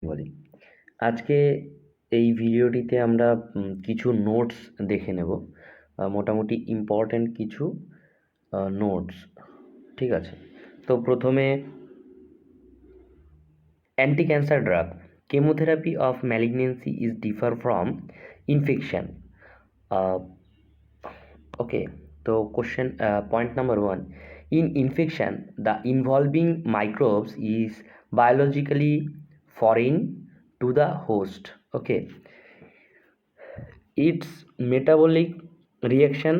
বলি আজকে এই ভিডিওটিতে আমরা কিছু নোটস দেখে নেব, মোটামুটি ইম্পর্ট্যান্ট কিছু নোটস। ঠিক আছে, তো প্রথমে anti cancer drug chemotherapy of malignancy is differ from infection. Okay, তো question point number 1, in infection the involving microbes is biologically foreign to the host. Okay, its metabolic reaction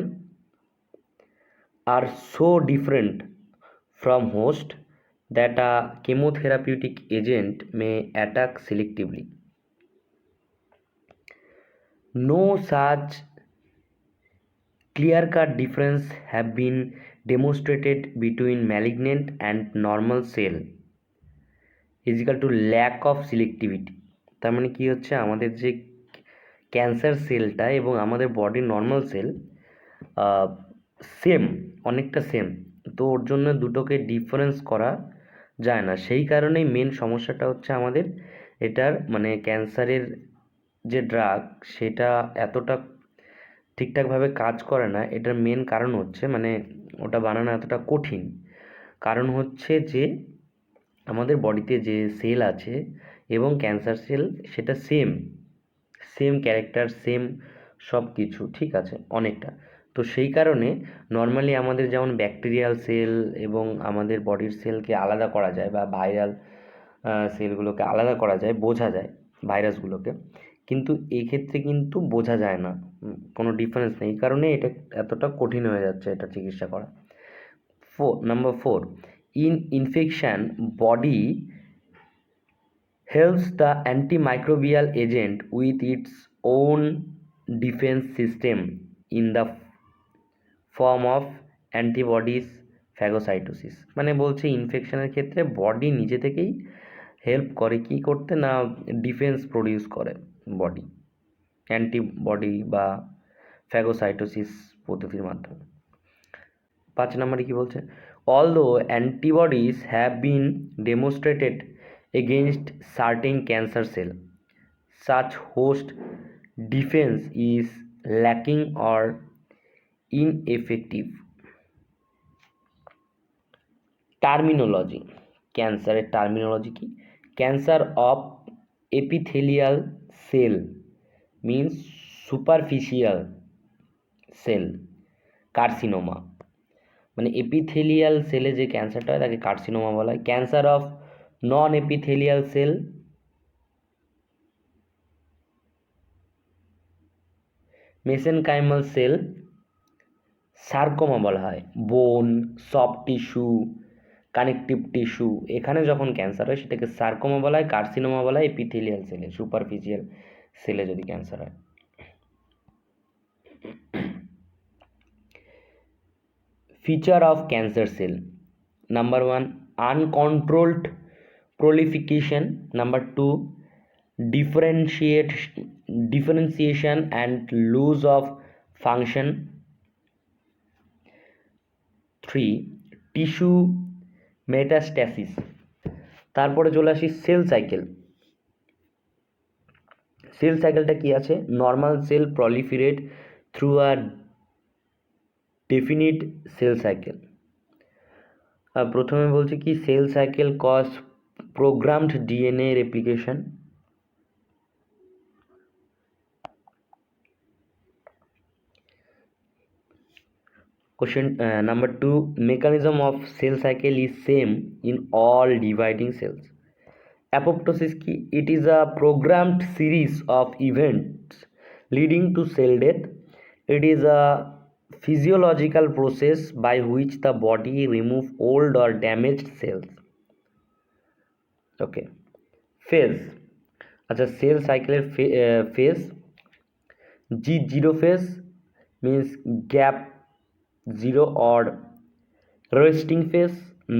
are so different from host that a chemotherapeutic agent may attack selectively. No such clear-cut difference have been demonstrated between malignant and normal cell is equal to lack of selectivity. তার মানে কি হচ্ছে, আমাদের যে cancer সেলটা এবং আমাদের বডির নর্মাল সেল সেম, অনেকটা সেম, তো ওর জন্য দুটোকে ডিফারেন্স করা যায় না। সেই কারণেই মেন সমস্যাটা হচ্ছে আমাদের এটার মানে ক্যান্সারের যে ড্রাগ সেটা এতটা ঠিকঠাকভাবে কাজ করে না। এটার মেন কারণ হচ্ছে মানে ওটা বানানো এতটা কঠিন কারণ হচ্ছে যে আমাদের বডিতে যে সেল আছে এবং ক্যান্সার সেল সেটা সেম সেম ক্যারেক্টার, সেম সব কিছু, ঠিক আছে, অনেকটা। তো সেই কারণে নর্মালি আমাদের যেমন ব্যাকটেরিয়াল সেল এবং আমাদের বডির সেলকে আলাদা করা যায় বা ভাইরাল সেলগুলোকে আলাদা করা যায়, বোঝা যায় ভাইরাসগুলোকে, কিন্তু এক্ষেত্রে কিন্তু বোঝা যায় না, কোনো ডিফারেন্স নেই। এই কারণে এটা এতটা কঠিন হয়ে যাচ্ছে এটা চিকিৎসা করা। Number 4, in infection body helps the antimicrobial agent with its own defense system in the form of antibodies phagocytosis। মানে বলছে ইনফেকশনের ক্ষেত্রে বডি নিজে থেকেই হেল্প করে কি করতে না, ডিফেন্স প্রডিউস করে বডি অ্যান্টিবডি বা ফ্যাগোসাইটোসিস পদ্ধতির মাধ্যমে। 5 নম্বরে কি বলছে, although antibodies have been demonstrated against certain cancer cell such host defense is lacking or ineffective. Terminology, ক্যান্সারের টার্মিনোলজি কি? Cancer of epithelial cell means superficial cell carcinoma, মানে এপিথেলিয়াল সেলে যে ক্যান্সারটা হয় তাকে কার্সিনোমা বলা হয়। Cancer of non epithelial cell mesenchymal cell sarcoma বলা হয়। বোন, সফট টিস্যু, কানেকটিভ টিস্যু, এখানে যখন ক্যান্সার হয় সেটাকে সার্কোমা বলা হয়, কার্সিনোমা বলা হয় এপিথেলিয়াল সেলে, সুপারফিশিয়াল সেলে যদি ক্যান্সার হয়। Feature of cancer cell, number 1, uncontrolled proliferation, number 2, differentiation and loss of function, 3, tissue metastasis। তারপরে চলে আসি সেল সাইকেল। সেল সাইকেলটা কি আছে? Normal cell proliferate through a definite cell cycle. প্রথমে বলছে কি, cell cycle cause programmed DNA replication. Question number 2, mechanism of cell cycle is same in all dividing cells. Apoptosis ki, it is a programmed series of events leading to cell death. It is a physiological process by which the body remove old or damaged cells. Okay, phase, আচ্ছা sell সাইকেলের phase, G0 phase means gap 0 or resting phase,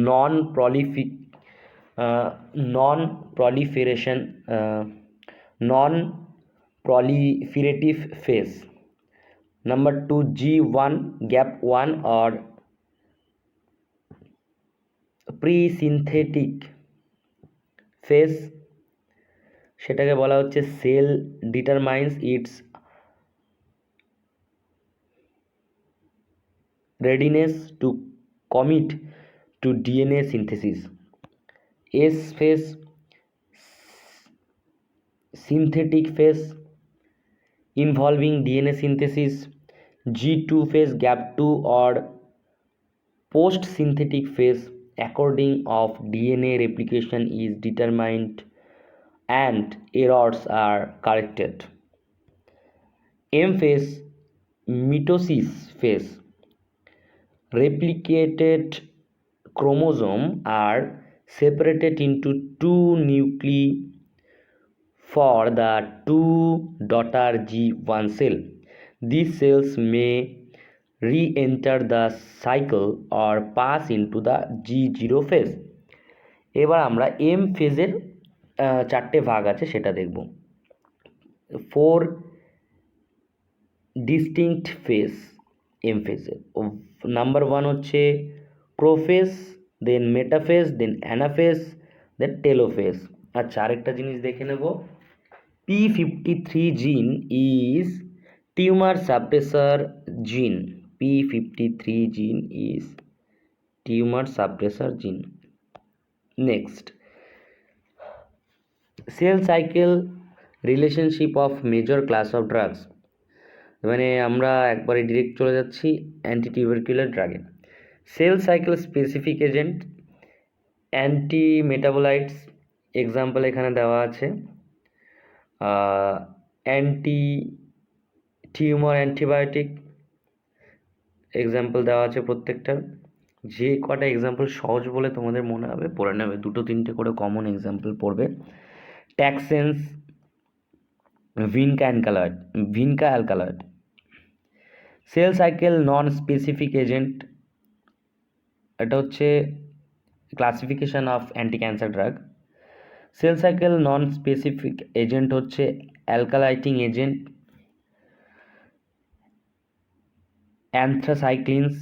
non-proliferative phase. Number 2, G1 gap 1 or pre-synthetic phase. সেটাকে বলা হচ্ছে cell determines its readiness to commit to DNA synthesis. S phase, synthetic phase involving DNA synthesis. G2 phase, gap 2 or post synthetic phase according of DNA replication is determined and errors are corrected. M phase, mitosis phase, replicated chromosomes are separated into two nuclei for the two daughter G1 cell. These cells may re-enter the cycle or pass into the G0 phase. এবার আমরা M ফেজের চারটে ভাগ আছে সেটা দেখব। 4 distinct phase M ফেজের। Number 1 হচ্ছে প্রোফেজ, দেন মেটাফেজ, দেন অ্যানাফেজ, দেন টেলোফেজ। আচ্ছা, আরেকটা জিনিস দেখে নেব। P53 gene is tumor suppressor gene. P53 gene is tumor suppressor gene. Next, cell cycle relationship of major class of drugs. মানে আমরা একবারে ডিরেক্ট চলে যাচ্ছি অ্যান্টিটিউবারকুলার ড্রাগে। Cell cycle specific agent, anti metabolites, example এখানে দেওয়া আছে। অ্যান্টি টিউমার অ্যান্টিবায়োটিক এক্সাম্পল দেওয়া আছে প্রত্যেকটার। যে কটা এক্সাম্পল সহজ বলে তোমাদের মনে হবে পড়ে নেবে, 2-3টে করে কমন এক্সাম্পল পড়বে। Taxanes, vinca alkaloid. Cell cycle non specific agent, এটা হচ্ছে classification of anti cancer drug. Cell cycle non specific agent হচ্ছে alkylating agent, anthracyclines,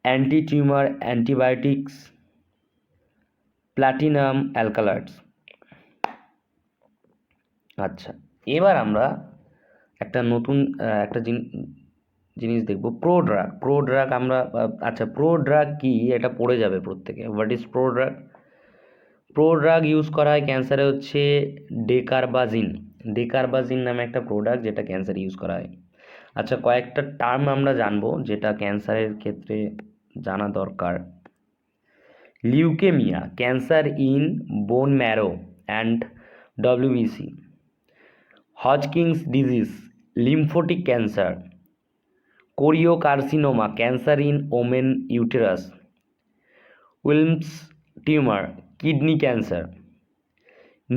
anti tumour antibiotics, platinum alkaloids. আচ্ছা, এবার আমরা একটা নতুন একটা জিনিস দেখব, প্রোড্রাগ। আমরা আচ্ছা, প্রোড্রাগ কি এটা পড়ে যাবে প্রত্যেকে। হোয়াট ইজ প্রোড্রাগ ইউজ করা হয় ক্যান্সারে হচ্ছে ডেকারবাজিন নামে একটা প্রোডাক্ট যেটা ক্যান্সারে ইউজ করা হয়। আচ্ছা, কয়েকটা টার্ম আমরা জানবো যেটা ক্যান্সারের ক্ষেত্রে জানা দরকার। Leukaemia, cancer in bone marrow and WBC. Hodgkin's disease, lymphatic cancer. Choriocarcinoma, cancer in women uterus. Wilms tumour, kidney cancer.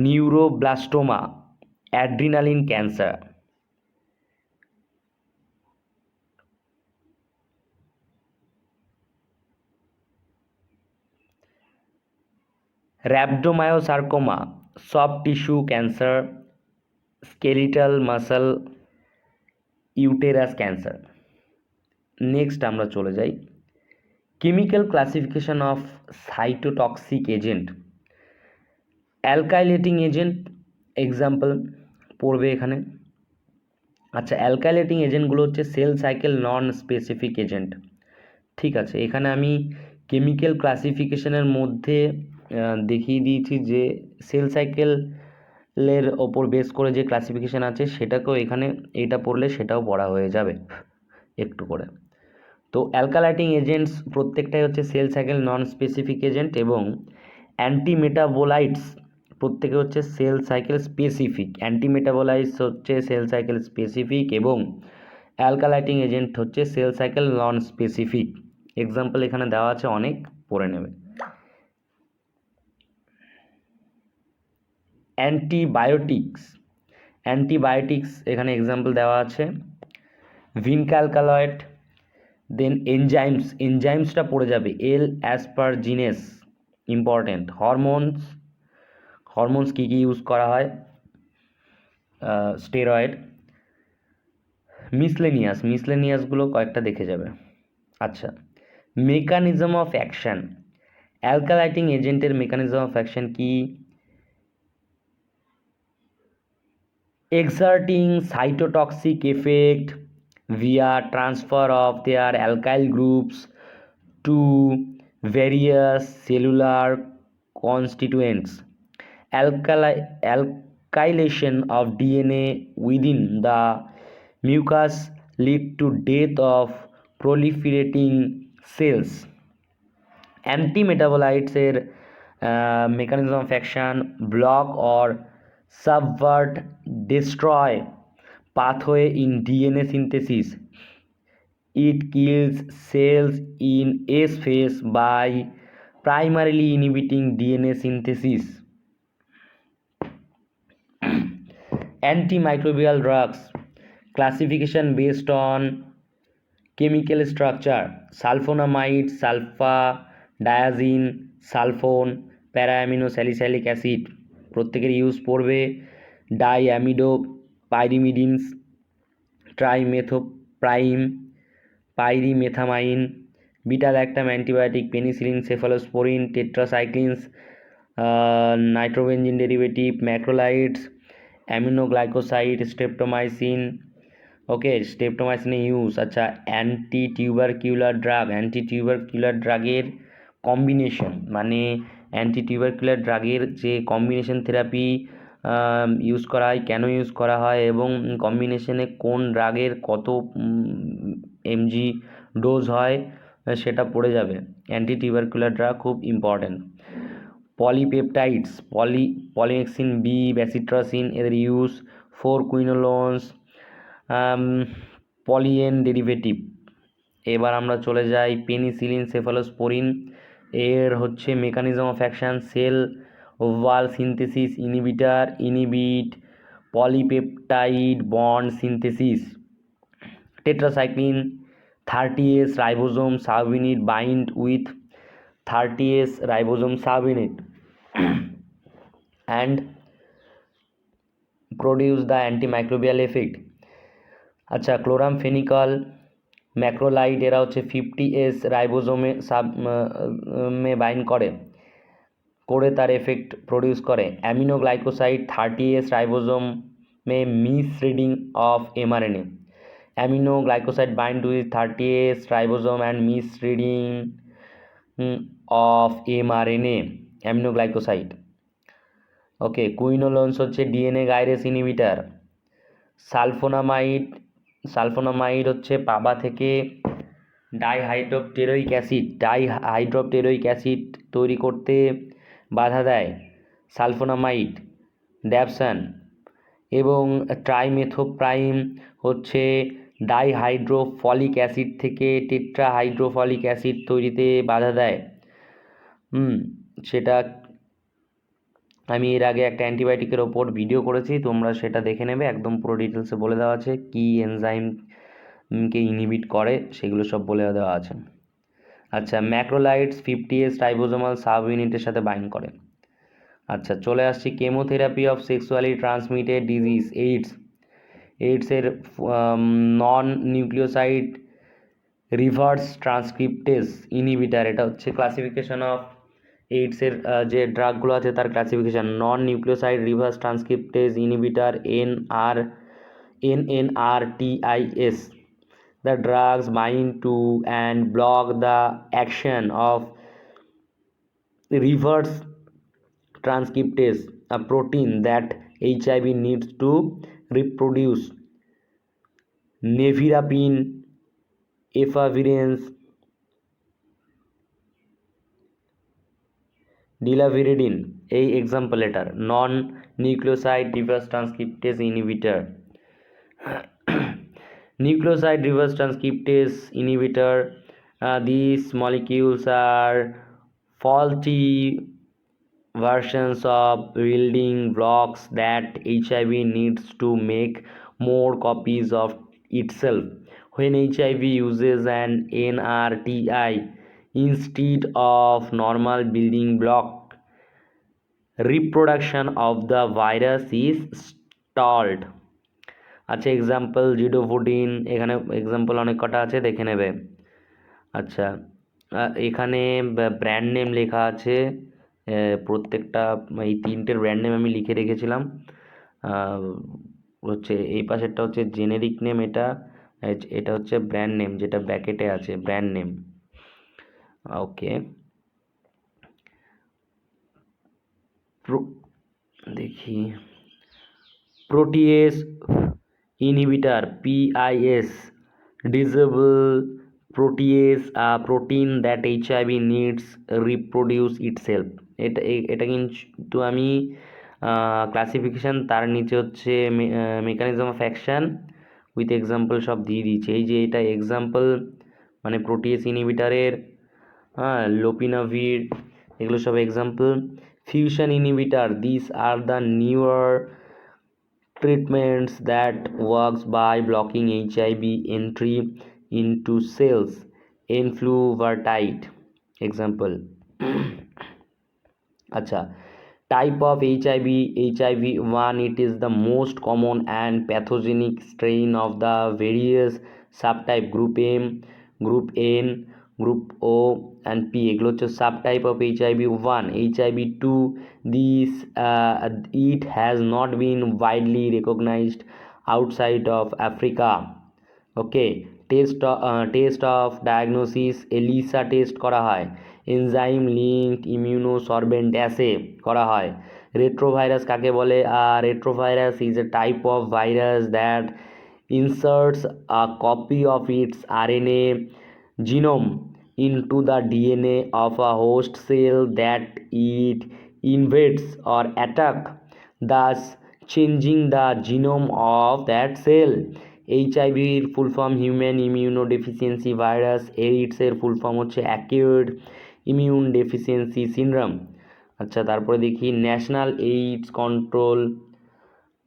Neuroblastoma, adrenaline cancer. Rhabdomyosarcoma, soft tissue cancer. Skeletal muscle uterus cancer. Next আমরা চলে যাই chemical classification of cytotoxic agent. Alkylating agent example পড়বে এখানে। আচ্ছা, alkylating এজেন্টগুলো হচ্ছে cell cycle non specific agent. ঠিক আছে, এখানে আমি কেমিক্যাল ক্লাসিফিকেশনের মধ্যে দেখিয়ে দিয়েছি যে সেল সাইকেলের ওপর বেস করে যে ক্লাসিফিকেশান আছে সেটাকেও এখানে এটা পড়লে সেটাও পড়া হয়ে যাবে একটু করে। তো অ্যালকালাইটিং এজেন্টস প্রত্যেকটাই হচ্ছে cell cycle non specific agent, এবং অ্যান্টিমেটাবোলাইটস প্রত্যেকে হচ্ছে সেল সাইকেল স্পেসিফিক। অ্যান্টিমেটাবোলাইটস হচ্ছে সেল সাইকেল স্পেসিফিক এবং অ্যালকালাইটিং এজেন্ট হচ্ছে cell cycle non specific. Example এখানে দেওয়া আছে, অনেক পড়ে নেবে। অ্যান্টিবায়োটিক্স এখানে এক্সাম্পল দেওয়া আছে, ভিনকা অ্যালকালয়েড। দেন এনজাইমসটা পড়ে যাবে, এল অ্যাসপারজিনেস ইম্পর্টেন্ট। হরমোনস কী কী ইউজ করা হয়, স্টেরয়েড। মিসলেনিয়াসগুলো কয়েকটা দেখে যাবে। আচ্ছা, মেকানিজম অফ অ্যাকশান, অ্যালকালাইটিং এজেন্টের মেকানিজম অফ অ্যাকশান কি? exerting cytotoxic effect via transfer of their alkyl groups to various cellular constituents. Alkylation of DNA within the mucus lead to death of proliferating cells. Antimetabolites mechanism of action block or subvert destroy pathway in DNA synthesis. It kills cells in S phase by primarily inhibiting DNA synthesis. Antimicrobial drugs classification based on chemical structure: sulphonamide, sulphadiazine, sulphone, para amino salicylic acid প্রত্যেকের use পড়বে। Diamino pyrimidines, trimethoprim, pyrimethamine, beta lactam antibiotic, penicillin, cephalosporin, tetracyclines, nitrobenzene derivative, macrolides, aminoglycoside, streptomycin. Okay, স্ট্রেপ্টোমাইসিনের use. আচ্ছা, antitubercular ড্রাগের combination, মানে অ্যান্টিটিউবারকিউলার ড্রাগের যে combination therapy use করা হয়, কেন ইউজ করা হয় এবং কম্বিনেশনে কোন ড্রাগের কত এমজি ডোজ হয় সেটা পড়ে যাবে। অ্যান্টিটিউবারকিউলার ড্রাগ খুব ইম্পর্ট্যান্ট। পলিপেপটাইডস, পলিহেক্সিন বি, ব্যাসিট্রাসিন এদের ইউজ। 4-কুইনোলোনস, পলিএন ডেরিভেটিভ। এবার আমরা চলে যাই পেনিসিলিন, সেফালোস্পোরিন। এর হচ্ছে mechanism of action cell wall synthesis inhibitor, inhibit polypeptide bond synthesis. Tetracycline 30S ribosome subunit bind with 30S ribosome subunit and produce the antimicrobial effect. আচ্ছা, chloramphenicol, macrolide এরা হচ্ছে 50S রাইবোসোমে বাইন্ড করে তার effect produce করে। Aminoglycoside 30S রাইবোসোমে misreading of mRNA. Aminoglycoside bind with 30S ribosome and misreading of mRNA. Aminoglycoside. Okay, quinolones হচ্ছে DNA গাইরেস inhibitor. Sulphonamide হচ্ছে পাবা থেকে ডাইহাইড্রোপটেরোইক অ্যাসিড তৈরি করতে বাধা দেয় সালফোনামাইড, ড্যাপসান। এবং ট্রাইমেথোপ্রাইম হচ্ছে ডাইহাইড্রোফলিক অ্যাসিড থেকে টেট্রাহাইড্রোফলিক অ্যাসিড তৈরিতে বাধা দেয়। সেটা আমি এর আগে একটা অ্যান্টিবায়োটিকের ওপর ভিডিও করেছি, তোমরা সেটা দেখে নেবে, একদম পুরো ডিটেলসে বলে দেওয়া আছে কি এনজাইমকে ইনহিবিট করে, সেগুলো সব বলে দেওয়া আছে। আচ্ছা, ম্যাক্রোলাইডস 50S রাইবোসোমাল সাব ইউনিটের সাথে বাইন্ড করে। আচ্ছা, চলে আসছি chemotherapy of sexually transmitted disease এইডসের non nucleoside reverse transcriptase inhibitor. এটা হচ্ছে ক্লাসিফিকেশন অফ এইডসের যে ড্রাগগুলো আছে তার classification. Non nucleoside reverse transcriptase inhibitor NNRTIS. The drugs bind to and block the action of reverse transcriptase, a protein that HIV needs to reproduce. Nevirapine, efavirenz, delavirdine এই example এটার non nucleoside reverse transcriptase inhibitor. Nucleoside reverse transcriptase inhibitor, these molecules are faulty versions of building blocks that HIV needs to make more copies of itself. When HIV uses an NRTI instead of normal building block, reproduction of the virus is stalled. আচ্ছা, example জিডোভোডিন, এখানে example অনেক কটা আছে, দেখে নেবে। আচ্ছা, এখানে brand name লেখা আছে প্রত্যেকটা, এই তিনটের ব্র্যান্ড নেম আমি লিখে রেখেছিলাম। হচ্ছে এই পাশেরটা হচ্ছে জেনেরিক নেম, এটা হচ্ছে ব্র্যান্ড নেম, যেটা ব্র্যাকেটে আছে ব্র্যান্ড নেম। ওকে, দেখি protease inhibitor, PIS, disable protease, a protein that HIV needs reproduce itself। এটা কিন্তু আমি ক্লাসিফিকেশান, তার নিচে হচ্ছে mechanism of action with example সব দিয়ে দিচ্ছে। এই যে এটা এক্সাম্পল মানে প্রোটিয়েস ইনহিবিটারের, হ্যাঁ, লোপিনাভির, এগুলো সব example. Fusion inhibitor, this are the newer treatments that works by blocking HIV entry into cells, enfluvertide example। আচ্ছা, type of HIV 1, it is the most common and pathogenic strain of the various subtype group M, group N, group O and P, এগুলো হচ্ছে subtype of HIV 1। HIV 2, this it has not been widely recognized outside of Africa। Okay, test of diagnosis, ELISA test করা হয়, enzyme link ইমিউনোসরবেন্ট as করা হয়। Retrovirus কাকে বলে? Retrovirus is a type of virus that inserts a copy of its RNA genome into the DNA of a host cell that it invades or attack, thus changing the genome of that cell। এইচআইভির full form human immunodeficiency virus, এইডসের full form হচ্ছে acute immune deficiency syndrome. আচ্ছা, তারপরে দেখি national AIDS control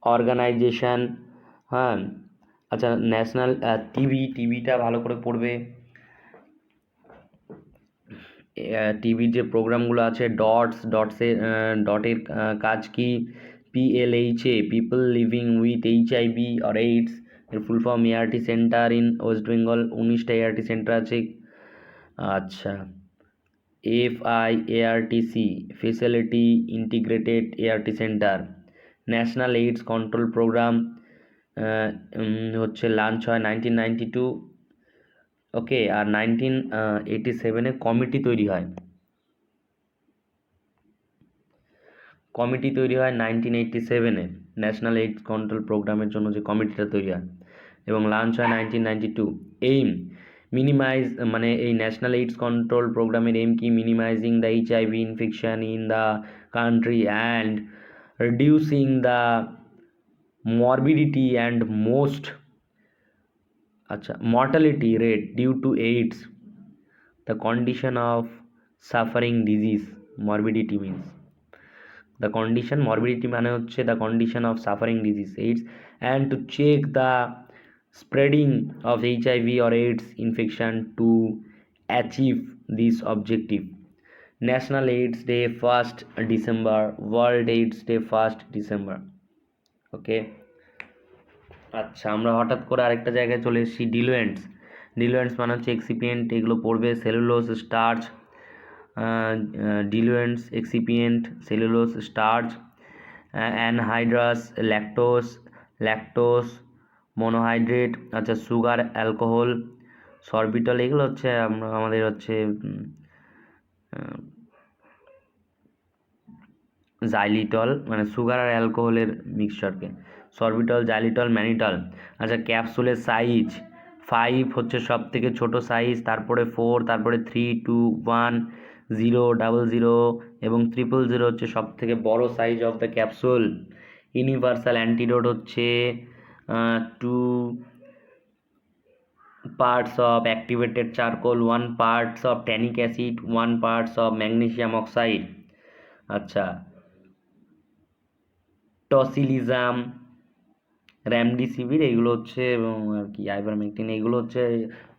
organisation, হ্যাঁ। আচ্ছা, national টিবিটা ভালো করে পড়বে। টিভির যে প্রোগ্রামগুলো আছে, ডটের কাজ কি? PLHA, people living with HIV আর এইডস, এর full form ART centre in West Bengal, 19টা ART সেন্টার আছে। আচ্ছা, FIARTC, facility integrated ART centre. National AIDS control programme হচ্ছে লঞ্চ হয় 1992। ওকে, আর 1987 কমিটি তৈরি হয়। 1987 ন্যাশনাল এইডস কন্ট্রোল প্রোগ্রামের জন্য যে কমিটিটা তৈরি হয়, এবং লঞ্চ হয় 1992। এইম মিনিমাইজ, মানে এই ন্যাশনাল এইডস কন্ট্রোল প্রোগ্রামের এইম কি? Minimising the HIV infection in the country and reducing the morbidity and most mortality rate due to AIDS, the condition of suffering disease। morbidity means the condition, morbidity মানে হচ্ছে the condition of suffering disease AIDS, and to check the spreading of HIV or AIDS infection to achieve this objective। National AIDS Day 1st December, World AIDS Day 1st December। ওকে, আচ্ছা, আমরা হঠাৎ করে আরেকটা জায়গায় চলে এসেছি, ডিলুয়েন্টস মানে হচ্ছে এক্সিপিয়েন্ট, এগুলো পড়বে। Cellulose starch, diluents excipient, cellulose starch, anhydrous, lactose monohydrate, আচ্ছা, সুগার, অ্যালকোহল, সরবিটল, এগুলো হচ্ছে আমাদের হচ্ছে জাইলিটল, মানে সুগার আর অ্যালকোহলের মিক্সচারকে সরবিটল, জাইলিটল, ম্যানিটল। আচ্ছা, ক্যাপসুলের সাইজ 5 হচ্ছে সব থেকে ছোট সাইজ, তারপরে 4, তারপরে 3, 2, 1, 0, 00 এবং 000 হচ্ছে সব থেকে বড় size of the capsule. Universal antidote হচ্ছে 2 parts of activated charcoal, 1 parts of tannic acid, 1 parts of magnesium oxide। আচ্ছা, টসিলিজাম, র্যামডিসিভির, এগুলো হচ্ছে আর কি আইভারমেকটিন, এগুলো হচ্ছে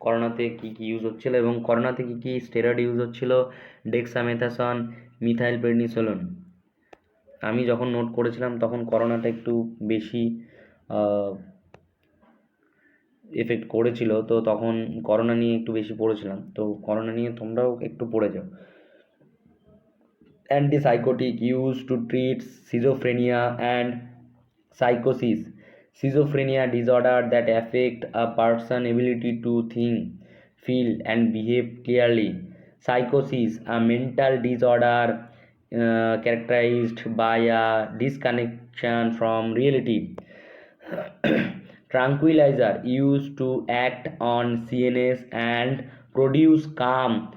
করোনাতে কি কি ইউজ হচ্ছিল, এবং করোনাতে কি কি স্টেরয়েড ইউজ হচ্ছিল? Dexamethasone, methyl prednisolone. আমি যখন নোট করেছিলাম তখন করোনাটা একটু বেশি এফেক্ট করেছিল, তো তখন করোনা নিয়ে একটু বেশি পড়েছিলাম, তো করোনা নিয়ে তোমরাও একটু পড়ে যাও। Antipsychotic use to treat schizophrenia and সাইকোসিস, schizophrenia disorder that affect a person's ability to think, feel, and behave clearly. Psychosis, a mental disorder characterized by a disconnection from reality. Tranquilizer used to act on CNS and produce calm,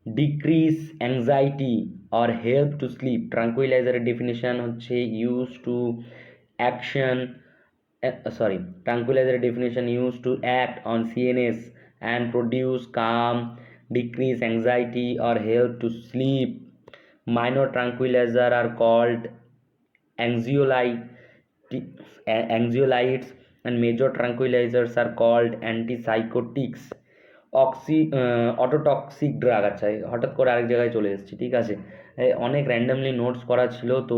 decrease anxiety or help to sleep. Tranquilizer definition হচ্ছে used to action tranquilizer definition used to act on CNS and produce calm, decrease anxiety or help to sleep. Minor tranquilizer are called anxiolyte- anxiolytes, and major tranquilizers are called antipsychotics. Autotoxic drug, আচ্ছা হঠাৎ করে আরেক জায়গায় চলে এসেছি, ঠিক আছে। অনেক র্যান্ডামলি নোটস করা ছিল, তো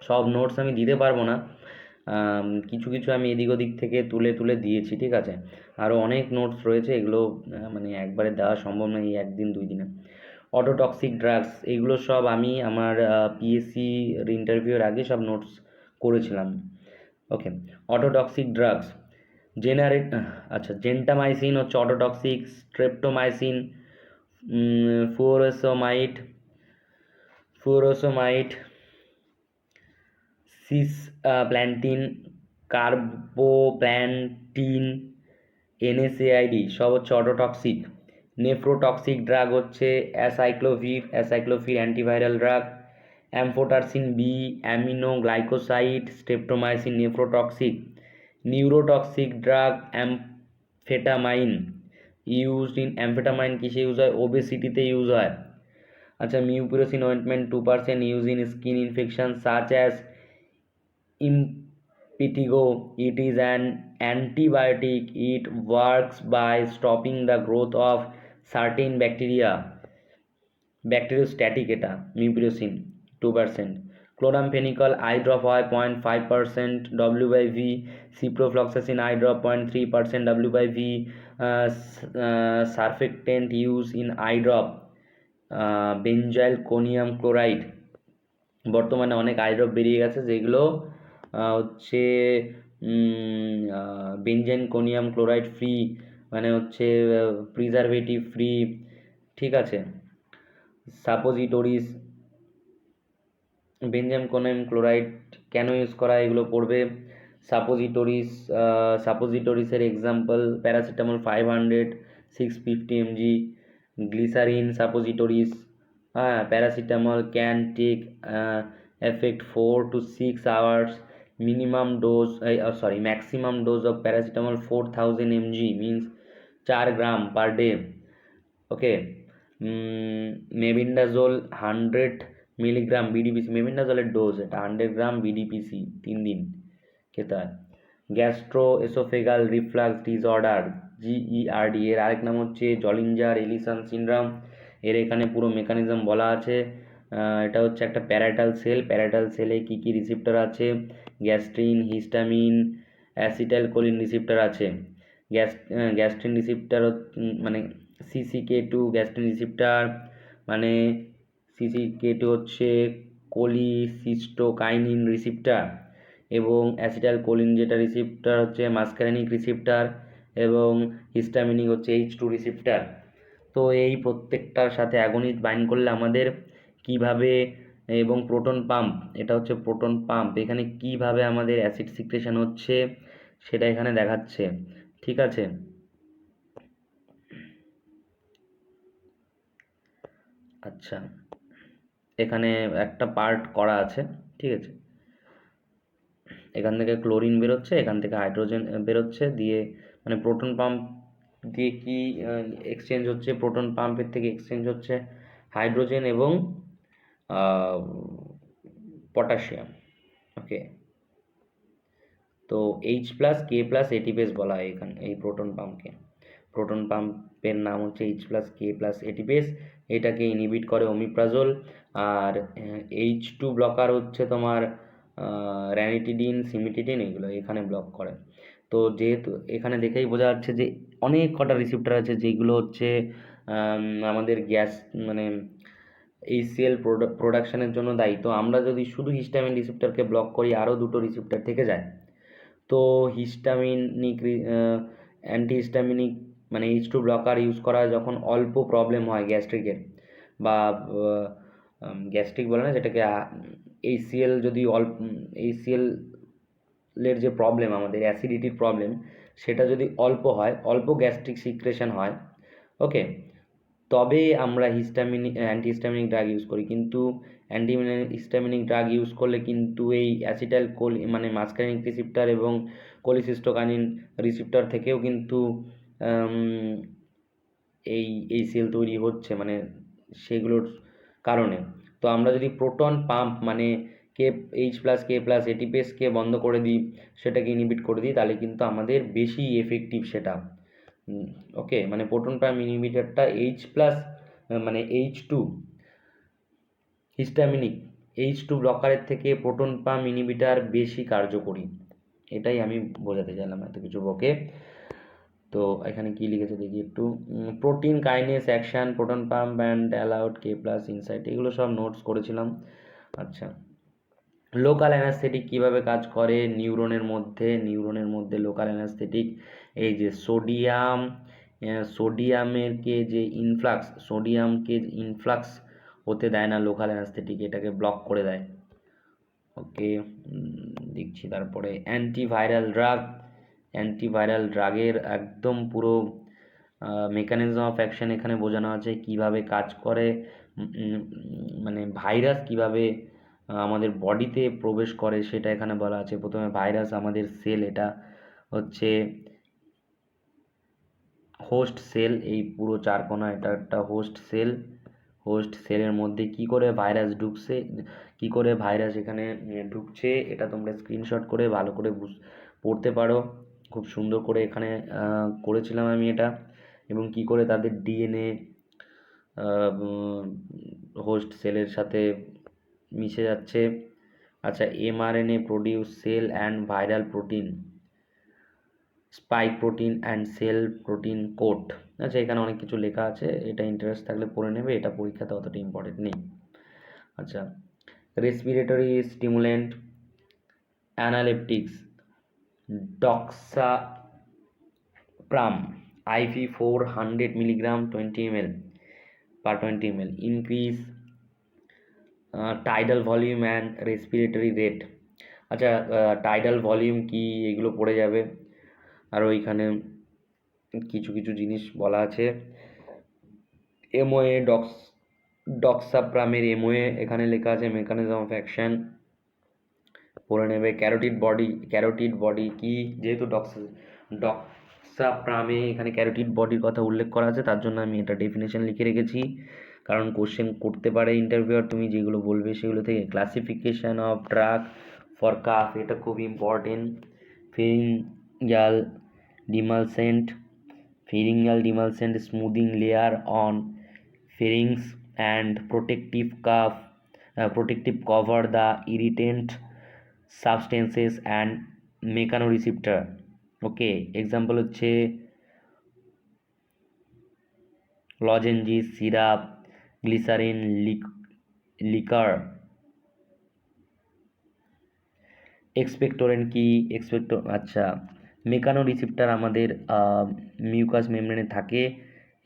সব নোটস আমি দিতে পারবো না, কিছু কিছু আমি এদিক ওদিক থেকে তুলে তুলে দিয়েছি, ঠিক আছে। আরও অনেক নোটস রয়েছে, এগুলো মানে একবারে দেওয়া সম্ভব নয় এই একদিন দুই দিনে। অটোটক্সিক ড্রাগস, এগুলো সব আমি আমার পিএসসি ইন্টারভিউর আগে সব নোটস করেছিলাম। ওকে, অটোটক্সিক ড্রাগস জেনারেট, আচ্ছা জেন্টামাইসিন হচ্ছে ototoxic, streptomycin, furosemide, furosemide, cisplatin, carboplatin, NSAID সব হচ্ছে অটোটক্সিক। নেফ্রোটক্সিক ড্রাগ হচ্ছে acyclovir antiviral drug. Amphotericin B, aminoglycoside, streptomycin nephrotoxic. Neurotoxic drug amphetamine, amphetamine কিসে ইউজ হয়? ওবেসিটিতে ইউজ হয়। আচ্ছা, mupirocin ointment 2% use in skin infection such as impetigo. It is an antibiotic. It works by stopping the growth of certain bacteria. Bacteriostatic এটা mupirocin 2%। Chloramphenicol I drop হয় 0.5% W/V। Ciprofloxacin I drop 0.3% W/V। Surfactant use in I drop benzyl conium chloride. বর্তমানে অনেক I drop বেরিয়ে গেছে যেগুলো হচ্ছে বেঞ্জাইন conium chloride free, মানে হচ্ছে প্রিজারভেটিভ ফ্রি, ঠিক আছে। সাপোজিটরিস, বেঞ্জাইন কোনিয়াম ক্লোরাইড কেন ইউজ করা এগুলো পড়বে। সাপোজিটরিসের example paracetamol 500 650 mg, glycerin suppositories. হ্যাঁ, paracetamol can take effect 4 to 6 hours. Maximum dose of paracetamol 4000 mg means 4 gram per day. Okay. Mebendazole 100 milligram BD PC, মেভিন্ডাজোলের dose এটা 100 গ্রাম বিডিপিসি 3 দিন খেতে হয়। Gastro oesophageal reflux disorder GERD, এর আরেক নাম হচ্ছে জলিঞ্জার এলিসন সিনড্রোম। এর এখানে পুরো মেকানিজম বলা আছে। এটা হচ্ছে একটা প্যারাটাল সেল, প্যারাটাল সেলে কী কী রিসেপ্টর আছে? গ্যাস্ট্রিন, হিস্টামিন, অ্যাসিটাইলকোলিন রিসেপ্টর আছে। গ্যাস্ট্রিন রিসেপ্টর মানে CCK2 গ্যাস্ট্রিন রিসেপ্টর, মানে CCK2 হচ্ছে কোলিসিস্টোকাইনিন রিসেপ্টর, এবং অ্যাসিটাইলকোলিন যেটা রিসেপ্টর হচ্ছে মাস্কারেনিক রিসেপ্টর, এবং হিস্টামিনিক হচ্ছে H2 রিসেপ্টর। তো এই প্রত্যেকটার সাথে অ্যাগনিস্ট বাইন্ড করলে আমাদের কিভাবে, এবং প্রোটন পাম্প, এটা হচ্ছে প্রোটন পাম্প, এখানে কিভাবে আমাদের অ্যাসিড সিক্রেশন হচ্ছে সেটা এখানে দেখাচ্ছে, ঠিক আছে। আচ্ছা, এখানে একটা পার্ট করা আছে, ঠিক আছে। এখান থেকে ক্লোরিন বেরোচ্ছে, এখান থেকে হাইড্রোজেন বেরোচ্ছে, দিয়ে মানে প্রোটন পাম্প দিয়ে কি এক্সচেঞ্জ হচ্ছে? প্রোটন পাম্পের থেকে এক্সচেঞ্জ হচ্ছে হাইড্রোজেন এবং পটাশিয়াম। ওকে, তো H+K+ATPase বলা হয় এখানে এই প্রোটন পাম্পকে। প্রোটন পাম্পের নাম হচ্ছে H+K+ATPase। এটাকে ইনহিবিট করে ওমিপ্রাজোল। আর H2 ব্লকার হচ্ছে তোমার র্যানিটিডিন, সিমিটিডিন, এগুলো এখানে ব্লক করে। তো যেহেতু এখানে দেখেই বোঝা যাচ্ছে যে অনেক কটা রিসেপ্টর আছে যেগুলো হচ্ছে আমাদের গ্যাস মানে HCl প্রোডাকশনের জন্য দায়ী। তো আমরা যদি শুধু হিস্টামিন রিসেপ্টরকে ব্লক করি, আরও দুটো রিসেপ্টর থেকে যায়। তো হিস্টামিনিক অ্যান্টিহিস্টামিনিক মানে H2 ব্লকার ইউজ করা যখন অল্প প্রবলেম হয় গ্যাস্ট্রিকের বা গ্যাস্ট্রিক বলে না যেটাকে, এইচসিএল যদি এইচসিএল এর যে প্রবলেম, আমাদের অ্যাসিডিটির প্রবলেম, সেটা যদি অল্প হয়, অল্প গ্যাস্ট্রিক সিক্রেশন হয়, ওকে, তবে আমরা অ্যান্টিহিস্টামিনিক ড্রাগ ইউজ করি। কিন্তু অ্যান্টিহিস্টামিনিক ড্রাগ ইউজ করলে কিন্তু এই অ্যাসিটাইল মানে মাসকারিনিক রিসিপ্টার এবং কোলিসিস্টোকাইনিন রিসিপ্টার থেকেও কিন্তু এই সেল তৈরি হচ্ছে, মানে সেগুলোর কারণে। তো আমরা যদি প্রোটন পাম্প মানে কে H+ K+ এটিপেসকে বন্ধ করে দিই, সেটাকে ইনহিবিট করে দিই, তাহলে কিন্তু আমাদের বেশি এফেক্টিভ সেটা। ওকে, মানে প্রোটন পাম্প ইনহিবিটরটা H+ মানে H2 হিস্টামিনিক H2 ব্লকারের থেকে প্রোটন পাম্প ইনহিবিটর বেশি কার্যকরী। এটাই আমি বোঝাতে চাইলাম এত কিছু বকে। তো এখানে কি লিখেছে দেখি একটু, protein kinase action proton pump and allowed K+ insight, এগুলো সব নোটস করেছিলাম। আচ্ছা, লোকাল অ্যানাস্থেটিক কীভাবে কাজ করে নিউরনের মধ্যে লোকাল অ্যানাস্থেটিক, এই যে সোডিয়ামকে যে ইনফ্লাক্স হতে দেয় না লোকাল অ্যানাস্থেটিক, এটাকে ব্লক করে দেয়। ওকে, দেখছি তারপরে অ্যান্টিভাইরাল ড্রাগের একদম পুরো মেকানিজম অফ অ্যাকশন এখানে বোঝানো আছে, কিভাবে কাজ করে, মানে ভাইরাস কিভাবে আমাদের বডিতে প্রবেশ করে সেটা এখানে বলা আছে। প্রথমে ভাইরাস আমাদের সেল, এটা হচ্ছে হোস্ট সেল, এই পুরো চারকোনা এটা একটা হোস্ট সেলের মধ্যে কি করে ভাইরাস ঢুকছে, কি করে ভাইরাস এখানে ঢুকছে, এটা তোমরা স্ক্রিনশট করে ভালো করে পড়তে পারো। খুব সুন্দর করে এখানে করেছিলাম আমি এটা, এবং কি করে তাদের ডিএনএ হোস্ট সেলের সাথে মিশে যাচ্ছে। আচ্ছা, mRNA produce cell and viral protein, spike protein and cell protein coat. আচ্ছা, এখানে অনেক কিছু লেখা আছে, এটা ইন্টারেস্ট থাকলে পড়ে নেবে, এটা পরীক্ষাতে অতটা ইম্পর্টেন্ট নেই। আচ্ছা, respiratory stimulant analeptics doxapram IV 400 milligram 20 ml increase tidal volume and respiratory rate. আচ্ছা, টাইডাল ভলিউম কি, এগুলো পড়ে যাবে। আর ওইখানে কিছু কিছু জিনিস বলা আছে, এমওএ ডক্সাপ্রামের এমওএ এখানে লেখা আছে, মেকানিজম অফ অ্যাকশন পড়ে নেবে। ক্যারোটিড বডি কি, যেহেতু ডক্সাপ্রামে এখানে ক্যারোটিড বডির কথা উল্লেখ করা আছে, তার জন্য আমি এটা ডেফিনেশন লিখে রেখেছি, কারণ কোশ্চেন করতে পারে ইন্টারভিউয়ার, তুমি যেগুলো বলবে সেগুলো থেকে। Classification of drug for cough, এটা খুব important. Pharyngeal demulcent soothing layer on pharynx and protective cover the irritant substances and mechanoreceptor. Okay, example হচ্ছে lozenges, syrup, glycerine, liquor. Expectorant কি, আচ্ছা, মেকানোরিসেপ্টার আমাদের মিউকাস মেমব্রেনে থাকে,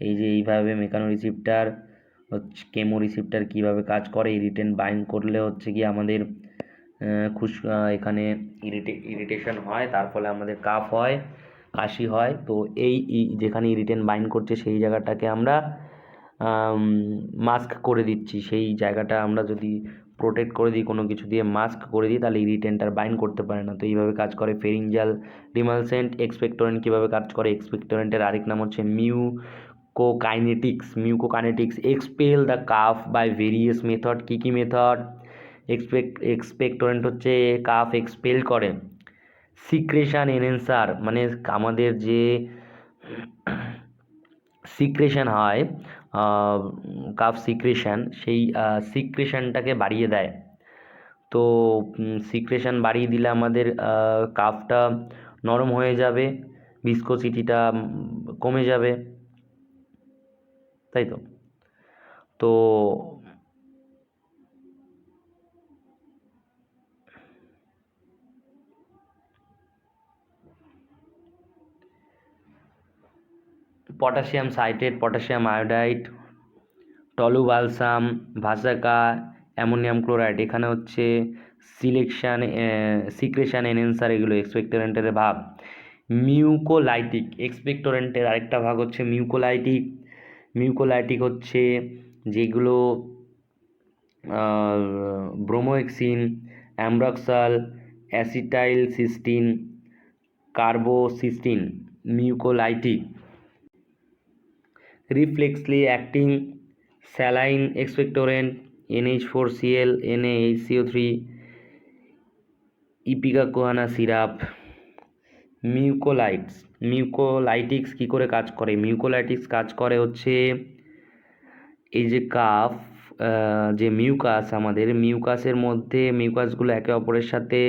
এই যে এইভাবে মেকানোরিসেপ্টার হচ্ছে, কেমোরিসেপ্টার কীভাবে কাজ করে, ইরিটেন্ট বাইন্ড করলে হচ্ছে কি আমাদের এখানে ইরিটেশন হয়, তার ফলে আমাদের কাফ হয়, কাশি হয়। তো এই যেখানে ইরিটেন্ট বাইন্ড করছে সেই জায়গাটাকে আমরা মাস্ক করে দিচ্ছি, সেই জায়গাটা আমরা যদি প্রোটেক্ট করে দিই কোনো কিছু দিয়ে, মাস্ক করে দিই, তাহলে ইরিটেন্ট আর বাইন্ড করতে পারে না। তো এইভাবে কাজ করে ফেরিঞ্জাল ডিমালসেন্ট। এক্সপেক্টোরেন্ট কীভাবে কাজ করে, এক্সপেক্টোরেন্টের আরেক নাম হচ্ছে mucokinetics expel the cough by various method. কী মেথড, এক্সপেক্টোরেন্ট হচ্ছে কাফ এক্সপেল করে। সিক্রেশন এনহ্যান্সার, মানে আমাদের যে সিক্রেশন হয় কাফ সিক্রেশন, সেই সিক্রেশনটাকে বাড়িয়ে দেয়। তো সিক্রেশন বাড়িয়ে দিলে আমাদের কাফটা নরম হয়ে যাবে, ভিসকোসিটিটা কমে যাবে, তাই তো। তো potassium citrate, potassium iodide, tolu balsam, vasaka, ammonium chloride. এখানে হচ্ছে সিক্রেশন এনহেন্সার, এগুলো এক্সপেক্টোরেন্টের ভাগ। মিউকোলাইটিক, এক্সপেক্টোরেন্টের আরেকটা ভাগ হচ্ছে মিউকোলাইটিক। মিউকোলাইটিক হচ্ছে যেগুলো bromhexine, ambroxol, acetyl cysteine, carbocisteine, mucolytic. Reflexly acting saline expectorant, NH4Cl, NaHCO3, ipecacuanha syrup. Mucolytics কী করে কাজ করে? মিউকোলাইটিক্স কাজ করে হচ্ছে এই যে যে মিউকাস, আমাদের মিউকাসের মধ্যে মিউকাসগুলো একে অপরের সাথে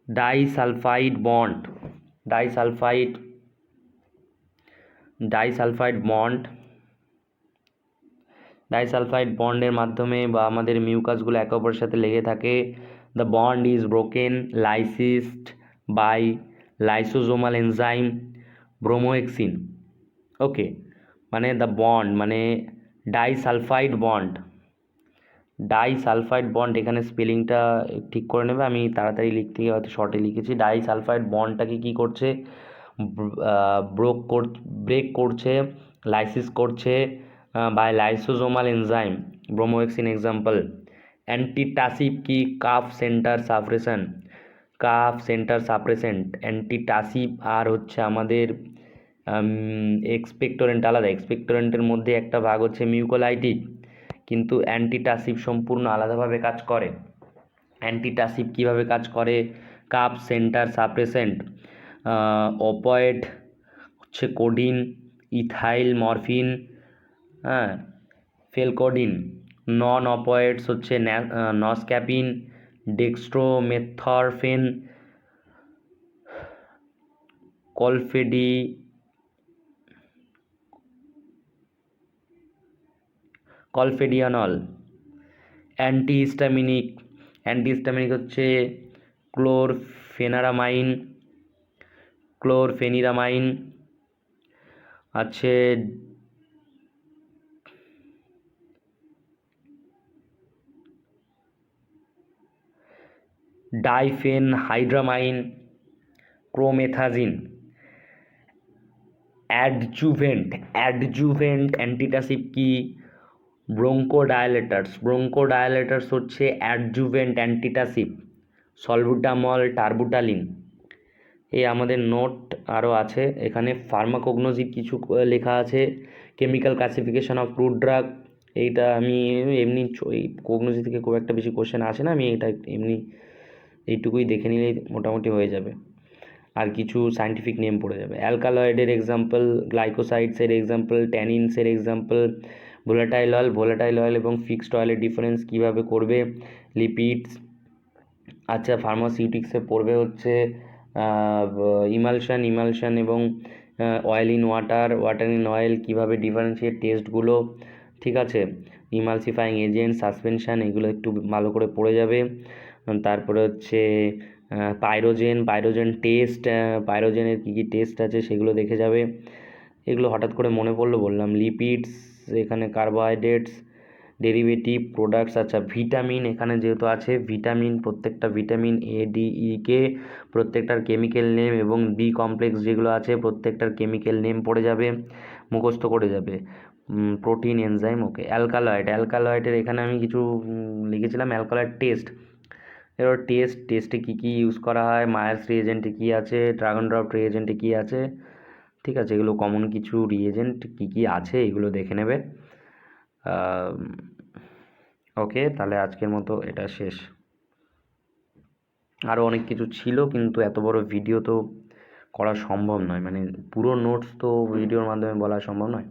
ডাইসালফাইড বন্ডের মাধ্যমে বা আমাদের মিউকাসগুলো একে অপরের সাথে লেগে থাকে। The bond is broken lysed by lysosomal enzyme bromhexine. Okay, মানে দ্য বন্ড মানে ডাইসালফাইড বন্ড, এখানে স্পেলিংটা ঠিক করে নেবে, আমি তাড়াতাড়ি লিখতে গিয়ে হয়তো শর্টে লিখেছি। ডাইসালফাইড বন্ডটাকে কী করছে? ব্রেক করছে, লাইসিস করছে by lysosomal enzyme bromhexine example. Antitussive কি? Cough centre suppressant. অ্যান্টিটাসিভ আর হচ্ছে আমাদের এক্সপেক্টোরেন্ট আলাদা। এক্সপেক্টোরেন্টের মধ্যে একটা ভাগ হচ্ছে মিউকোলাইটিক, কিন্তু অ্যান্টিটাসিভ সম্পূর্ণ আলাদাভাবে কাজ করে। অ্যান্টিটাসিভ কীভাবে কাজ করে? কাফ সেন্টার সাপ্রেসেন্ট, অপয়েড হচ্ছে কোডিন, ইথাইল মরফিন, হ্যাঁ, ফেলকোডিন। নন অপয়েডস হচ্ছে নসক্যাপিন, ডেক্সট্রোমেথরফেন, কলফেডিয়ানল। অ্যান্টিহিস্টামিনিক হচ্ছে ক্লোরফেনিরামাইন আছে, ডাইফেনহাইড্রামাইন, ক্রোমেথাজিন। অ্যাডজুভেন্ট অ্যান্টিটাসিভ কি? ব্রোঙ্কোডায়ালেটার্স হচ্ছে অ্যাডজুভেন্ট অ্যান্টিটাসিভ, সলবুটামল, টার্বুটালিন। এই আমাদের নোট আরও আছে এখানে। ফার্মাকোগনোজি কিছু লেখা আছে। Chemical classification of crude drug, এইটা আমি এমনি এই কোগনোজি থেকে খুব একটা বেশি কোশ্চেন আসে না, আমি এটা এমনি এইটুকুই দেখে নিলেই মোটামুটি হয়ে যাবে, আর কিছু সায়েন্টিফিক নেম পড়ে যাবে। অ্যালকালয়েডের এক্সাম্পল, গ্লাইকোসাইডসের এক্সাম্পল, ট্যানিনসের এক্সাম্পল, ভোলাটাইল অয়েল এবং ফিক্সড অয়েলের ডিফারেন্স কীভাবে করবে, লিপিডস। আচ্ছা, ফার্মাসিউটিক্সে পড়বে হচ্ছে ইমালশন এবং oil in water in oil, কীভাবে ডিফারেন্সিয়েট টেস্টগুলো, ঠিক আছে। ইমালসিফাইং এজেন্ট, সাসপেনশান, এগুলো একটু ভালো করে পড়ে যাবে। তারপরে হচ্ছে পাইরোজেন টেস্ট, পাইরোজেনের কী কী টেস্ট আছে সেগুলো দেখে যাবে। এগুলো হঠাৎ করে মনে পড়লো বললাম। লিপিডস, এখানে কার্বোহাইড্রেটস, ডেরিভেটিভ প্রোডাক্টস। আচ্ছা, ভিটামিন এখানে যেহেতু আছে, ভিটামিন, প্রত্যেকটা vitamin A, D, E, K প্রত্যেকটার কেমিক্যাল নেম এবং বি কমপ্লেক্স যেগুলো আছে প্রত্যেকটার কেমিক্যাল নেম পড়ে যাবে, মুখস্থ করে যাবে। Protein, enzyme. ওকে, অ্যালকালয়েডের এখানে আমি কিছু লিখেছিলাম। অ্যালকালয়েড টেস্ট, এবার টেস্টে কী কী ইউজ করা হয়, মায়ার্স রিএজেন্টে কী আছে, ড্রাগন ড্রপ রিএজেন্টে কী আছে, ঠিক আছে। এগুলো কমন কিছু রিএজেন্ট কী কী আছে এগুলো দেখে নেবে। ওকে, তাহলে আজকের মতো এটা শেষ। আরও অনেক কিছু ছিল, কিন্তু এত বড় ভিডিও তো করা সম্ভব নয়, মানে পুরো নোটস তো ভিডিওর মাধ্যমে বলা সম্ভব নয়।